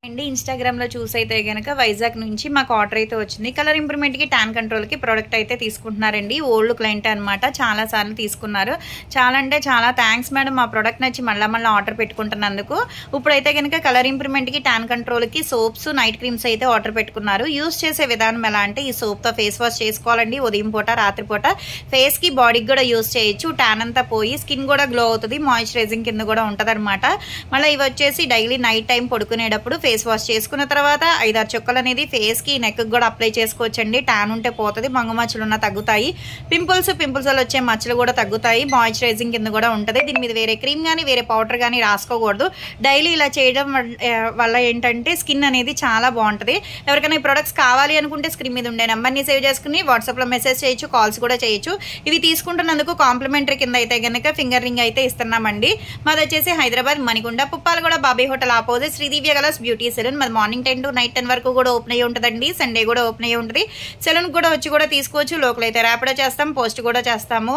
అండి ఇన్‌స్టాగ్రామ్‌లో చూసైతే గనక వైజాగ్ నుంచి మాకు ఆర్డర్ అయితే వచ్చింది. కలర్ ఇంప్రూవ్‌మెంట్‌కి, టాన్ కంట్రోల్‌కి ప్రొడక్ట్ అయితే తీసుకుంటున్నారండి. ఓల్డ్ క్లయింట్ అనమాట. చాలా సార్లు తీసుకున్నారు. చాలా అంటే చాలా థాంక్స్ మేడం మా ప్రొడక్ట్ నచ్చి మళ్ళా ఆర్డర్ పెట్టుకుంటున్నందుకు. ఇప్పుడైతే గనక కలర్ ఇంప్రూవ్‌మెంట్‌కి, టాన్ కంట్రోల్‌కి సోప్స్, నైట్ క్రీమ్స్ అయితే ఆర్డర్ పెట్టుకున్నారు. యూజ్ చేసే విధానం ఎలా అంటే ఈ సోప్‌తో ఫేస్ వాష్ చేసుకోవాలండి. ఉదయం పూట, రాత్రి పూట ఫేస్‌కి, బాడీకి కూడా యూజ్ చేయొచ్చు. టాన్ అంతా పోయి స్కిన్ కూడా గ్లో అవుతది. మాయిశ్చరైజింగ్ కింద కూడా ఉంటదన్నమాట. మళ్ళీ ఇవి వచ్చేసి డైలీ నైట్ టైం పడుకునేటప్పుడు ఫేస్ వాష్ చేసుకున్న తర్వాత 5-6 చుక్కలు అనేది ఫేస్ కి నెక్ కి కూడా అప్లై చేసుకోవచ్చండి. టాన్ ఉంటే పోతుంది, మంగు మచ్చలు ఉన్న తగ్గుతాయి, పింపుల్స్ వల్ల వచ్చే మచ్చలు కూడా తగ్గుతాయి, మాయిశ్చరైజింగ్ కింద కూడా ఉంటుంది. దీని మీద వేరే క్రీమ్ కానీ వేరే పౌడర్ కానీ రాసుకోకూడదు. డైలీ ఇలా చేయడం వల్ల ఏంటంటే స్కిన్ అనేది చాలా బాగుంటుంది. ఎవరికైనా ఈ ప్రొడక్ట్స్ కావాలి అనుకుంటే స్క్రీన్ మీద ఉండే నెంబర్ని సేవ్ చేసుకుని వాట్సాప్లో మెసేజ్ చేయొచ్చు, కాల్స్ కూడా చేయొచ్చు. ఇవి తీసుకుంటున్నందుకు కాంప్లిమెంటరీ కింద అయితే కనుక ఫింగర్ రింగ్ అయితే ఇస్తున్నామండి. మాది వచ్చేసి Hyderabad Manikonda Puppalaguda Bobby hotel opposite Sridivya colours beauty salon. మాది మార్నింగ్ 10 to నైట్ 10 వరకు కూడా ఓపెన్ అయ్యి ఉంటుందండి. సండే కూడా ఓపెన్ అయ్యి ఉంటుంది. సెలూన్ కూడా వచ్చి కూడా తీసుకోవచ్చు. లోకల్ అయితే ర్యాపిడో చేస్తాం, పోస్ట్ కూడా చేస్తాము.